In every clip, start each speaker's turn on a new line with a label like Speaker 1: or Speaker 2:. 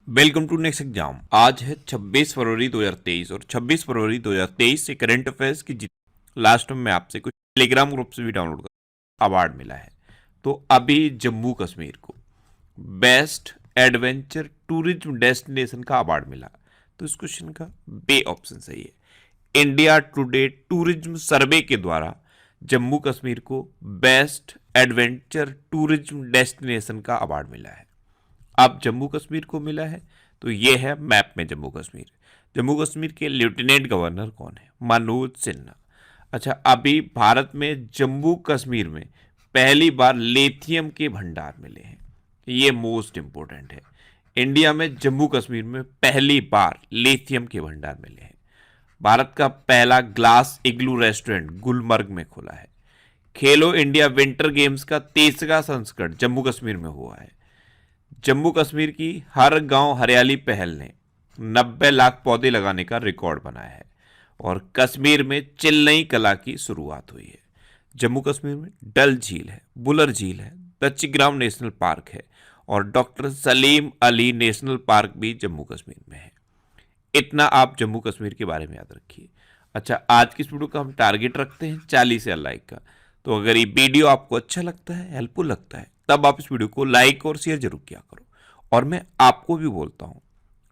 Speaker 1: Welcome to next exam. आज है 26 फरवरी 2023 और 26 फरवरी 2023 से करंट अफेयर्स की लास्ट में मैं आपसे कुछ टेलीग्राम ग्रुप से भी डाउनलोड कर अवार्ड मिला है। तो अभी जम्मू कश्मीर को बेस्ट एडवेंचर टूरिज्म डेस्टिनेशन का अवार्ड मिला। तो इस क्वेश्चन का बे ऑप्शन सही है। इंडिया टुडे टूरिज्म सर्वे के द्वारा जम्मू कश्मीर को बेस्ट एडवेंचर टूरिज्म डेस्टिनेशन का अवार्ड मिला है। अब जम्मू कश्मीर को मिला है तो ये है मैप में जम्मू कश्मीर। जम्मू कश्मीर के लेफ्टिनेंट गवर्नर कौन है? मनोज सिन्हा। अच्छा, अभी भारत में जम्मू कश्मीर में पहली बार लिथियम के भंडार मिले हैं। ये मोस्ट इंपॉर्टेंट है। इंडिया में जम्मू कश्मीर में पहली बार लिथियम के भंडार मिले हैं। भारत का पहला ग्लास इग्लू रेस्टोरेंट गुलमर्ग में खुला है। खेलो इंडिया विंटर गेम्स का 30वां संस्करण जम्मू कश्मीर में हुआ है। जम्मू कश्मीर की हर गांव हरियाली पहल ने 90 लाख पौधे लगाने का रिकॉर्ड बनाया है और कश्मीर में चिल्लई कला की शुरुआत हुई है। जम्मू कश्मीर में डल झील है, बुलर झील है, दच्चीग्राम नेशनल पार्क है और doctor Salim Ali national park भी जम्मू कश्मीर में है। इतना आप जम्मू कश्मीर के बारे में याद रखिए। अच्छा, आज की इस वीडियो का हम टारगेट रखते हैं 40,000 लाइक का। तो अगर ये वीडियो आपको अच्छा लगता है, हेल्पफुल लगता है, तब आप इस वीडियो को लाइक और शेयर जरूर किया करो। और मैं आपको भी बोलता हूँ,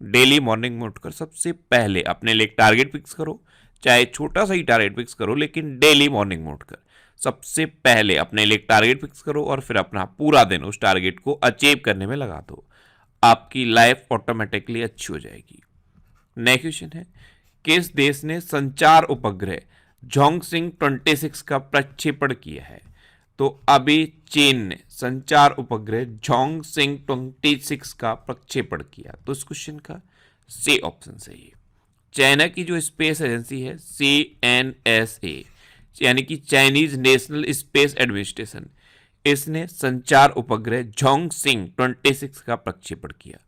Speaker 1: डेली मॉर्निंग में उठकर सबसे पहले अपने लिए एक टारगेट फिक्स करो। चाहे छोटा सा ही टारगेट फिक्स करो, लेकिन डेली मॉर्निंग में उठकर सबसे पहले अपने लिए एक टारगेट फिक्स करो और फिर अपना पूरा दिन उस टारगेट को अचीव करने में लगा दो। आपकी लाइफ ऑटोमेटिकली अच्छी हो जाएगी। नेक्स्ट क्वेश्चन है, किस देश ने संचार उपग्रह जोंगसिंग 26 का प्रक्षेपण किया है? तो अभी चीन ने संचार उपग्रह जोंगसिंग 26 का प्रक्षेपण किया। तो इस क्वेश्चन का सी ऑप्शन सही है। चाइना की जो स्पेस एजेंसी है CNSA, यानी कि चाइनीज नेशनल स्पेस एडमिनिस्ट्रेशन, इसने संचार उपग्रह जोंगसिंग 26 का प्रक्षेपण किया।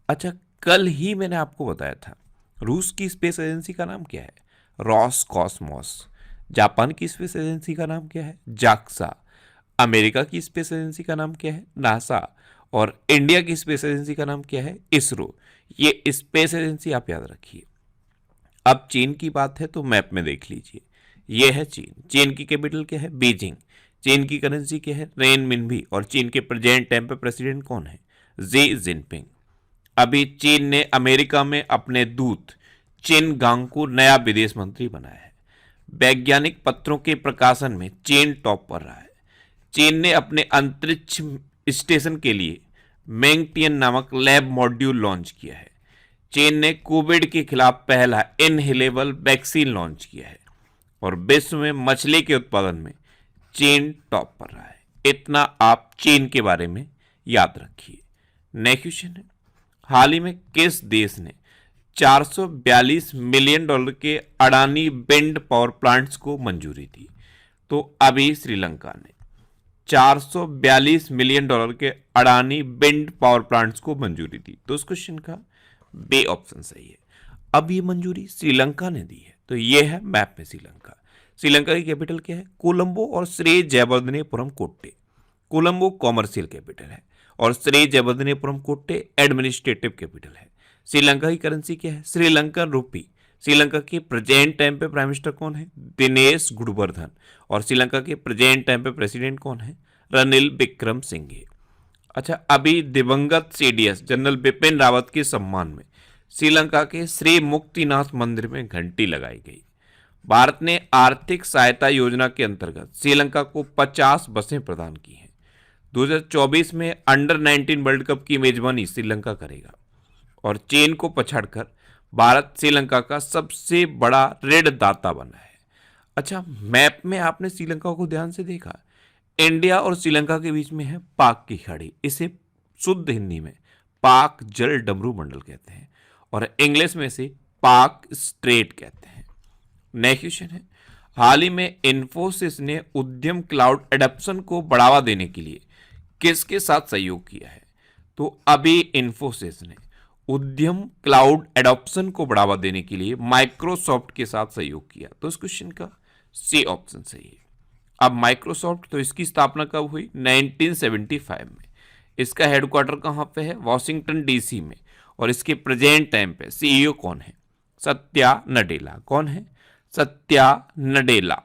Speaker 1: अच्छा, कल ही मैंने आपको बताया था रूस की स्पेस एजेंसी का नाम क्या है? रॉसकॉस्मोस। जापान की स्पेस एजेंसी का नाम क्या है? जाक्सा। अमेरिका की स्पेस एजेंसी का नाम क्या है? नासा। और इंडिया की स्पेस एजेंसी का नाम क्या है? इसरो। ये स्पेस एजेंसी आप याद रखिए। अब चीन की बात है तो मैप में देख लीजिए, ये है चीन। चीन की कैपिटल क्या है? बीजिंग। चीन की करेंसी क्या है? रेन मिनबी। और चीन के प्रेजेंट टाइम पे प्रेसिडेंट कौन है? Xi Jinping. अभी चीन ने अमेरिका में अपने दूत चिन गांग को नया विदेश मंत्री बनाया है। वैज्ञानिक पत्रों के प्रकाशन में चीन टॉप पर रहा है। चीन ने अपने अंतरिक्ष स्टेशन के लिए मेंगटियन नामक लैब मॉड्यूल लॉन्च किया है। चीन ने कोविड के खिलाफ पहला इनहेलेबल वैक्सीन लॉन्च किया है और विश्व में मछली के उत्पादन में चीन टॉप पर रहा है। इतना आप चीन के बारे में याद रखिए। नेक्स्ट क्वेश्चन है, हाल ही में किस देश ने 442 मिलियन डॉलर के अडानी विंड पावर प्लांट्स को मंजूरी दी? तो अभी श्रीलंका ने 442 मिलियन डॉलर के अडानी विंड पावर प्लांट्स को मंजूरी दी। तो इस क्वेश्चन का बे ऑप्शन सही है। अब ये मंजूरी श्रीलंका ने दी है, तो ये है मैप में श्रीलंका। श्रीलंका की कैपिटल क्या है? कोलंबो और श्री जयवर्धनेपुरम कोट्टे। कोलंबो कॉमर्शियल कैपिटल है और श्री जयवर्धनेपुरम कोट्टे एडमिनिस्ट्रेटिव कैपिटल है। श्रीलंका की करेंसी क्या है? श्रीलंकन रुपी। श्रीलंका के प्रेजेंट टाइम पे प्राइम मिनिस्टर कौन है? दिनेश गुणवर्धन। और श्रीलंका के प्रेजेंट टाइम पे प्रेसिडेंट कौन है? रनिल विक्रमसिंघे। अच्छा, अभी दिवंगत CDS जनरल बिपिन रावत के सम्मान में श्रीलंका के श्री मुक्तिनाथ मंदिर में घंटी लगाई गई। भारत ने आर्थिक सहायता योजना के अंतर्गत श्रीलंका को 50 बसें प्रदान की हैं। 2024 में अंडर 19 वर्ल्ड कप की मेजबानी श्रीलंका करेगा और चीन को पछाड़कर भारत श्रीलंका का सबसे बड़ा ऋण दाता बना है। अच्छा, मैप में आपने श्रीलंका को ध्यान से देखा? इंडिया और श्रीलंका के बीच में है पाक की खाड़ी। इसे शुद्ध हिंदी में पाक जल डमरू मंडल कहते हैं और इंग्लिश में इसे पाक स्ट्रेट कहते हैं। नेक्स्ट क्वेश्चन है, हाल ही में इन्फोसिस ने उद्यम क्लाउड एडॉप्शन को बढ़ावा देने के लिए किसके साथ सहयोग किया है? तो अभी इन्फोसिस ने उद्यम क्लाउड एडॉप्शन को बढ़ावा देने के लिए माइक्रोसॉफ्ट के साथ सहयोग किया। तो इस क्वेश्चन का सी ऑप्शन सही है। अब माइक्रोसॉफ्ट, तो इसकी स्थापना कब हुई? 1975 में। इसका हेडक्वार्टर कहाँ पे है? वॉशिंगटन DC में। और इसके प्रेजेंट टाइम पे सीईओ कौन है? सत्या नडेला। कौन है? सत्या नडेला।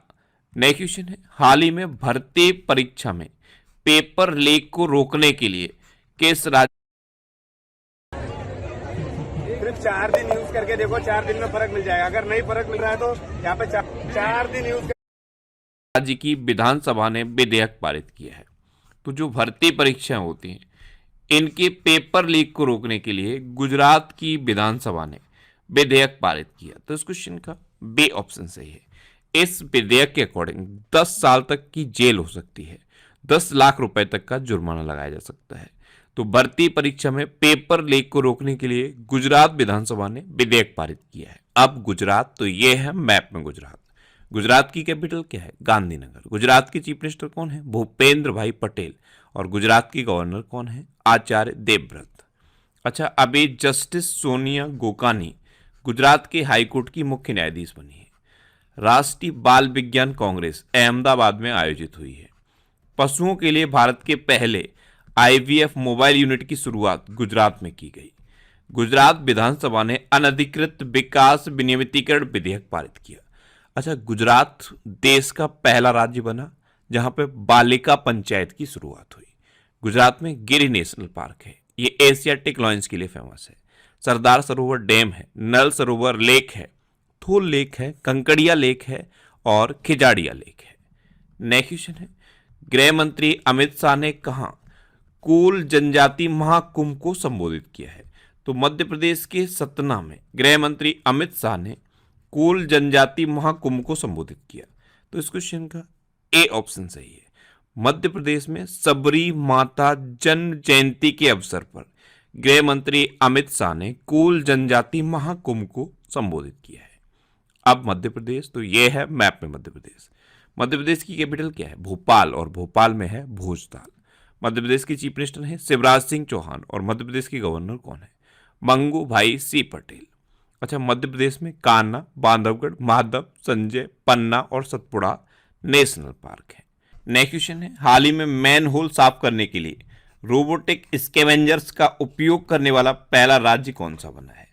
Speaker 1: नेक्स्ट क्वेश्चन है, हाल ही में भर्ती परीक्षा में पेपर लीक को रोकने के लिए किस राज्य
Speaker 2: सिर्फ 4 दिन यूज करके देखो, 4 दिन में फर्क मिल जाएगा। अगर नहीं फर्क मिल रहा है तो यहाँ पे 4 दिन यूज
Speaker 1: राज्य की विधानसभा ने विधेयक पारित किया है? तो जो भर्ती परीक्षाएं होती हैं इनके पेपर लीक को रोकने के लिए गुजरात की विधानसभा ने विधेयक पारित किया। तो इस क्वेश्चन का बी ऑप्शन सही है। इस विधेयक के अकॉर्डिंग 10 साल तक की जेल हो सकती है, 10 लाख रुपए तक का जुर्माना लगाया जा सकता है। तो भर्ती परीक्षा में पेपर लीक को रोकने के लिए गुजरात विधानसभा ने विधेयक पारित किया है। अब गुजरात, तो ये है मैप में गुजरात। गुजरात की कैपिटल क्या है? गांधीनगर। गुजरात के चीफ मिनिस्टर कौन है? भूपेंद्र भाई पटेल। और गुजरात की गवर्नर कौन है? आचार्य देवव्रत। अच्छा, अभी जस्टिस सोनिया गोकानी गुजरात के हाईकोर्ट की मुख्य न्यायाधीश बनी है। राष्ट्रीय बाल विज्ञान कांग्रेस अहमदाबाद में आयोजित हुई है। पशुओं के लिए भारत के पहले आईवीएफ मोबाइल यूनिट की शुरुआत गुजरात में की गई। गुजरात विधानसभा ने अनधिकृत विकास विनियमितीकरण विधेयक पारित किया। अच्छा, गुजरात देश का पहला राज्य बना जहां पे बालिका पंचायत की शुरुआत हुई। गुजरात में गिर नेशनल पार्क है, ये एशियाटिक लॉयंस के लिए फेमस है। सरदार सरोवर डैम है, नल सरोवर लेक है, थोल लेक है, कंकड़िया लेक है और खिजाड़िया लेक है। नेक्स्ट क्वेश्चन है, गृह मंत्री अमित शाह ने कहा कुल जनजाति महाकुंभ को संबोधित किया है? तो मध्य प्रदेश के सतना में गृह मंत्री अमित शाह ने कुल जनजाति महाकुंभ को संबोधित किया। तो इस क्वेश्चन का ए ऑप्शन सही है। मध्य प्रदेश में सबरी माता जन्म जयंती के अवसर पर गृह मंत्री अमित शाह ने कुल जनजाति महाकुंभ को संबोधित किया है। अब मध्य प्रदेश, तो यह है मैप में मध्य प्रदेश। मध्य प्रदेश की कैपिटल क्या है? भोपाल। और भोपाल में है भोजताल। मध्य प्रदेश के चीफ मिनिस्टर हैं शिवराज सिंह चौहान। और मध्य प्रदेश के गवर्नर कौन है? मंगू भाई सी पटेल। अच्छा, मध्य प्रदेश में कान्हा, बांधवगढ़, माधव, संजय, पन्ना और सतपुड़ा नेशनल पार्क है। नेक्स्ट क्वेश्चन है, हाल ही में मैन होल साफ करने के लिए रोबोटिक स्कैवेंजर्स का उपयोग करने वाला पहला राज्य कौन सा बना है?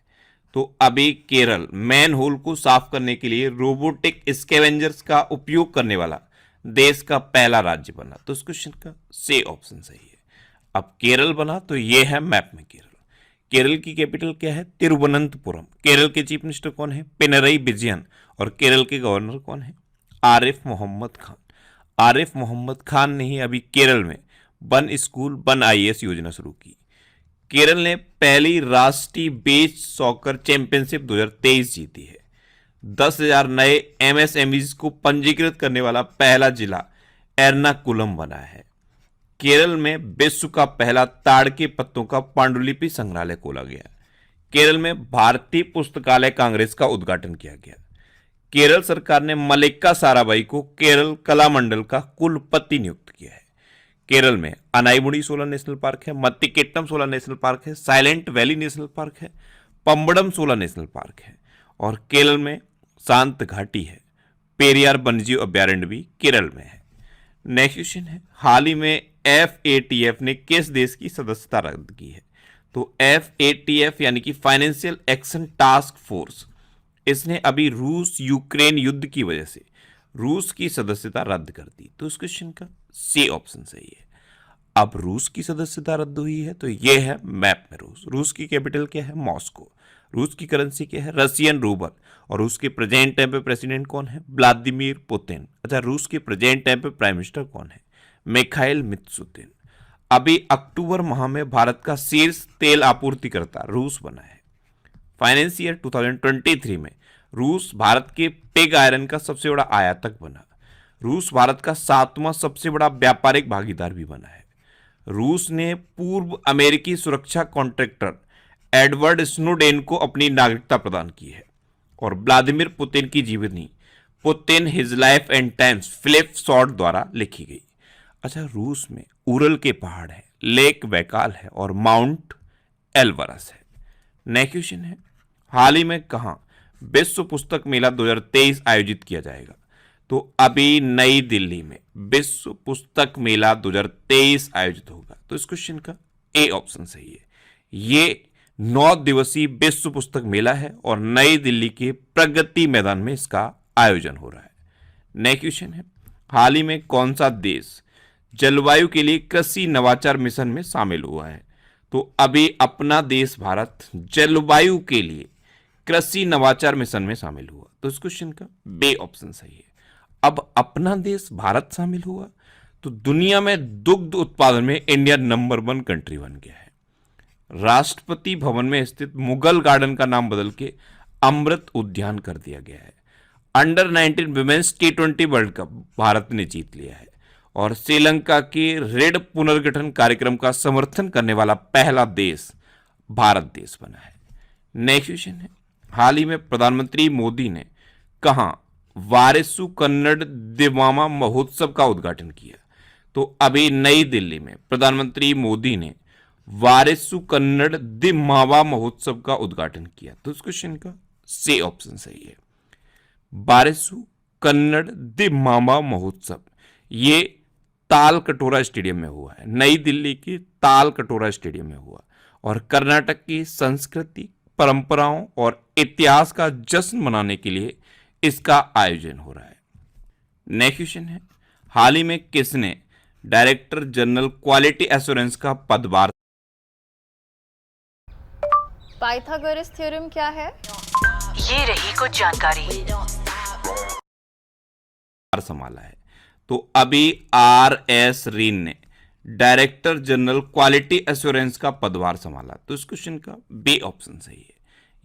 Speaker 1: तो अभी केरल मैन होल को साफ करने के लिए रोबोटिक स्कैवेंजर्स का उपयोग करने वाला देश का पहला राज्य बना। तो इस क्वेश्चन का सी ऑप्शन सही है। अब केरल बना, तो ये है मैप में केरल। केरल की कैपिटल क्या है? तिरुवनंतपुरम। केरल के चीफ मिनिस्टर कौन है? पिनरई विजयन। और केरल के गवर्नर कौन है? आरिफ मोहम्मद खान। आरिफ मोहम्मद खान ने ही अभी केरल में वन स्कूल वन आईएएस योजना शुरू की। केरल ने पहली राष्ट्रीय बीच सॉकर चैंपियनशिप 2023 जीती है। 10,000 नए एमएसएमईज को पंजीकृत करने वाला पहला जिला एर्नाकुलम बना है। केरल में विश्व का पहला ताड़ के पत्तों का पांडुलिपि संग्रहालय खोला गया। केरल में भारतीय पुस्तकालय कांग्रेस का उद्घाटन किया गया। केरल सरकार ने मल्लिका साराभाई को केरल कला मंडल का कुलपति नियुक्त किया है। केरल में अनाईमुडी सोलर नेशनल पार्क है, मत्तिकेट्टम सोलर नेशनल पार्क है, साइलेंट वैली नेशनल पार्क है, पंबड़म सोलर नेशनल पार्क है और केरल में शांत घाटी है। पेरियार वन्यजीव अभ्यारण्य भी केरल में है। नेक्स्ट क्वेश्चन है, हाल ही में FATF ने किस देश की सदस्यता रद्द की है? तो FATF यानी कि फाइनेंशियल एक्शन टास्क फोर्स, इसने अभी रूस यूक्रेन युद्ध की वजह से रूस की सदस्यता रद्द कर दी। तो इस क्वेश्चन का सी ऑप्शन सही है। अब रूस की सदस्यता रद्द हुई है, तो यह है मैप में रूस। रूस की कैपिटल क्या है? मॉस्को। रूस की करेंसी क्या है? Russian rouble. और रूस के प्रेजेंट टाइम पे प्रेसिडेंट कौन है? Vladimir Putin. अच्छा, रूस के प्रेजेंट टाइम पे प्राइम मिनिस्टर कौन है? मिखाइल मित्सुतिन। अभी अक्टूबर माह में भारत का शीर्ष तेल आपूर्तिकर्ता रूस बना है। फाइनेंस ईयर 2023 में रूस भारत के पिग आयरन का सबसे बड़ा आयातक बना। रूस भारत का 7वां सबसे बड़ा व्यापारिक भागीदार भी बना है। रूस ने पूर्व अमेरिकी सुरक्षा कॉन्ट्रैक्टर एडवर्ड स्नोडेन को अपनी नागरिकता प्रदान की है। और व्लादिमीर पुतिन की जीवनी Putin his life and times Philip Short द्वारा लिखी गई। अच्छा, रूस में उरल के पहाड़ है, लेक बैकाल है और माउंट एल्बरस है। नेक्स्ट क्वेश्चन है, हाल ही में कहां विश्व पुस्तक मेला 2023 आयोजित किया जाएगा? तो अभी नई दिल्ली में विश्व पुस्तक मेला 2023 आयोजित होगा। तो इस क्वेश्चन का ए ऑप्शन सही है। ये 9 दिवसीय विश्व पुस्तक मेला है और नई दिल्ली के प्रगति मैदान में इसका आयोजन हो रहा है। नेक्स्ट क्वेश्चन है, हाल ही में कौन सा देश जलवायु के लिए कृषि नवाचार मिशन में शामिल हुआ है? तो अभी अपना देश भारत जलवायु के लिए कृषि नवाचार मिशन में शामिल हुआ, तो इस क्वेश्चन का बी ऑप्शन सही है। अब अपना देश भारत शामिल हुआ तो दुनिया में दुग्ध उत्पादन में इंडिया नंबर 1 कंट्री बन गया है। राष्ट्रपति भवन में स्थित मुगल गार्डन का नाम बदल के अमृत उद्यान कर दिया गया है। Under 19 women's T20 world cup Bharat ने जीत लिया है और श्रीलंका के ऋण पुनर्गठन कार्यक्रम का समर्थन करने वाला पहला देश भारत देश बना है। नेक्स्ट क्वेश्चन है, हाल ही में प्रधानमंत्री मोदी ने कहां वारिसु कन्नड़ दिमामा महोत्सव का उद्घाटन किया? तो अभी नई दिल्ली में प्रधानमंत्री मोदी ने वारिसु कन्नड़ दिमावा महोत्सव का उद्घाटन किया, तो इस क्वेश्चन का सी ऑप्शन सही है। वारिसु कन्नड़ दिमावा महोत्सव ये ताल कटोरा स्टेडियम में हुआ है, नई दिल्ली के ताल कटोरा स्टेडियम में हुआ और कर्नाटक की संस्कृति, परंपराओं और इतिहास का जश्न मनाने के लिए इसका आयोजन हो रहा है। नेक्स्ट क्वेश्चन है, हाल ही में किसने डायरेक्टर जनरल क्वालिटी एश्योरेंस का पदभार
Speaker 3: पाइथागोरस थ्योरम क्या है?
Speaker 4: ये रही कुछ जानकारी।
Speaker 1: संभाला है? तो अभी RS रीन ने डायरेक्टर जनरल क्वालिटी एश्योरेंस का पदभार संभाला, तो इस क्वेश्चन का बी ऑप्शन सही है।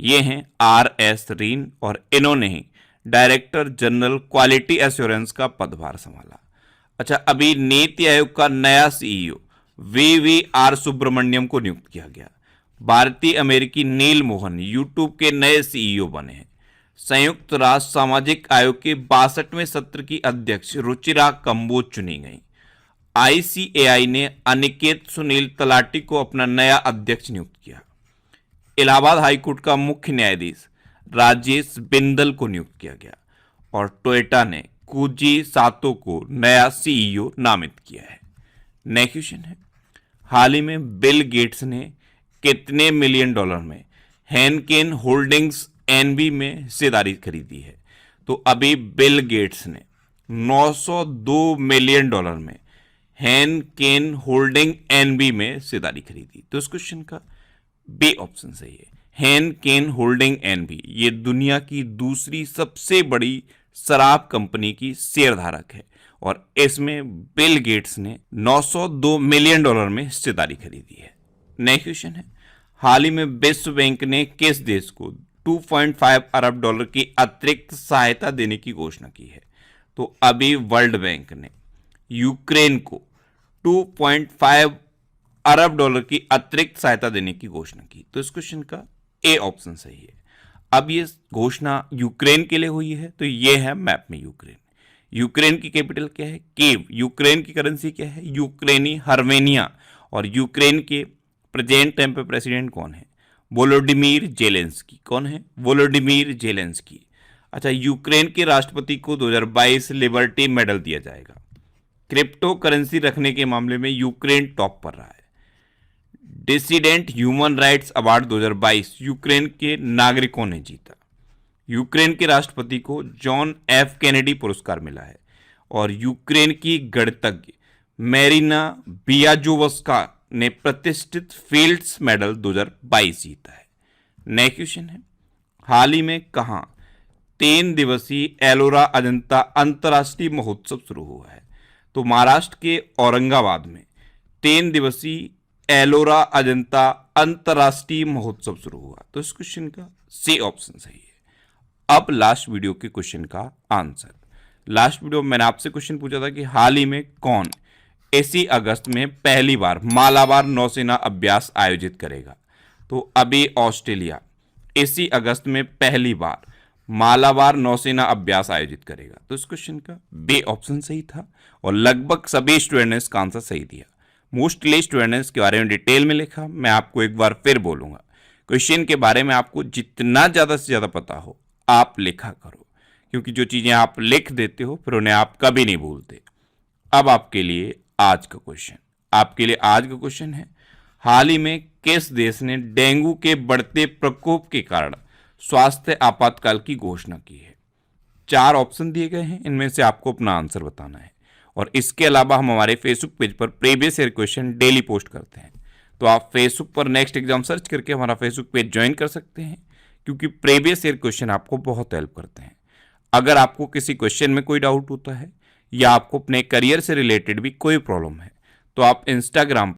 Speaker 1: ये हैं RS रीन और इन्होंने ही डायरेक्टर जनरल क्वालिटी एश्योरेंस का पदभार संभाला। अच्छा, अभी नीति आयोग का नया CEO VVR सुब्रमण्यम को नियुक्त किया गया। भारतीय अमेरिकी नील मोहन यूट्यूब के नए CEO बने हैं। संयुक्त राष्ट्र सामाजिक आयोग के 62वें सत्र की अध्यक्ष रुचिरा कंबोज चुनी गई। ICAI ने अनिकेत सुनील तलाटी को अपना नया अध्यक्ष नियुक्त किया। इलाहाबाद हाईकोर्ट का मुख्य न्यायाधीश राजेश बिंदल को नियुक्त किया गया और टोयोटा ने कुजी सातो को नया CEO नामित किया है। नेक्स्ट क्वेश्चन है, हाल ही में बिल गेट्स ने कितने मिलियन डॉलर में हैनकेन होल्डिंग्स NV में हिस्सेदारी खरीदी है? तो अभी बिल गेट्स ने 902 मिलियन डॉलर में हैनकेन होल्डिंग NV में हिस्सेदारी खरीदी, तो इस क्वेश्चन का बी ऑप्शन सही है। हैनकेन होल्डिंग NV ये दुनिया की दूसरी सबसे बड़ी शराब कंपनी की शेयरधारक है और इसमें बिल गेट्स ने 902 मिलियन डॉलर में हिस्सेदारी खरीदी है। नेक्स्ट क्वेश्चन है, हाल ही में विश्व बैंक ने किस देश को 2.5 अरब डॉलर की अतिरिक्त सहायता देने की घोषणा की है? तो अभी वर्ल्ड बैंक ने यूक्रेन को 2.5 अरब डॉलर की अतिरिक्त सहायता देने की घोषणा की, तो इस क्वेश्चन का ए ऑप्शन सही है। अब ये घोषणा यूक्रेन के लिए हुई है, तो ये है मैप में यूक्रेन। यूक्रेन की कैपिटल क्या है? कीव। यूक्रेन की करेंसी क्या है? यूक्रेनी हर्मेनिया। और यूक्रेन के प्रेजेंट टाइम पे प्रेसिडेंट कौन है? Volodymyr Zelensky. कौन है? Volodymyr Zelensky. अच्छा, यूक्रेन के राष्ट्रपति को 2022 लिबर्टी मेडल दिया जाएगा। क्रिप्टो करेंसी रखने के मामले में यूक्रेन टॉप पर रहा है। Dissident human rights award 2022 Ukraine के नागरिकों ने जीता। यूक्रेन के राष्ट्रपति को जॉन F कैनेडी पुरस्कार मिला है और यूक्रेन की गणितज्ञ मैरिना बियाजोवस्का ने प्रतिष्ठित फील्ड्स मेडल 2022 जीता है। नेक्स्ट क्वेश्चन है, हाल ही में कहां 3 दिवसीय एलोरा अजंता अंतर्राष्ट्रीय महोत्सव शुरू हुआ है? तो महाराष्ट्र के औरंगाबाद में 3 दिवसीय एलोरा अजंता अंतर्राष्ट्रीय महोत्सव शुरू हुआ, तो इस क्वेश्चन का सी ऑप्शन सही है। अब लास्ट वीडियो के क्वेश्चन का आंसर। लास्ट वीडियो में मैंने आपसे क्वेश्चन पूछा था कि हाल ही में कौन इसी अगस्त में पहली बार मालाबार नौसेना अभ्यास आयोजित करेगा? तो अभी ऑस्ट्रेलिया इसी अगस्त में पहली बार मालाबार नौसेना अभ्यास आयोजित करेगा, तो इस क्वेश्चन का बी ऑप्शन सही था और लगभग सभी स्टूडेंट ने इसका आंसर सही दिया। मोस्टली स्टूडेंट ने इसके बारे में डिटेल में लिखा। मैं आपको एक बार फिर बोलूंगा, क्वेश्चन के बारे में आपको जितना ज़्यादा से ज़्यादा पता हो आप लिखा करो, क्योंकि जो चीज़ें आप लिख देते हो फिर उन्हें आप कभी नहीं भूलते। अब आपके लिए आज का क्वेश्चन है, हाल ही में किस देश ने डेंगू के बढ़ते प्रकोप के कारण स्वास्थ्य आपातकाल की घोषणा की है? 4 ऑप्शन दिए गए हैं, इनमें से आपको अपना आंसर बताना है। और इसके अलावा हम हमारे फेसबुक पेज पर previous year question daily post करते हैं, तो आप फेसबुक पर नेक्स्ट एग्जाम सर्च करके हमारा फेसबुक पेज ज्वाइन कर सकते हैं, क्योंकि प्रीवियस ईयर क्वेश्चन आपको बहुत हेल्प करते हैं। अगर आपको किसी क्वेश्चन में कोई डाउट होता है या आपको अपने करियर से रिलेटेड भी कोई प्रॉब्लम है, तो आप इंस्टाग्राम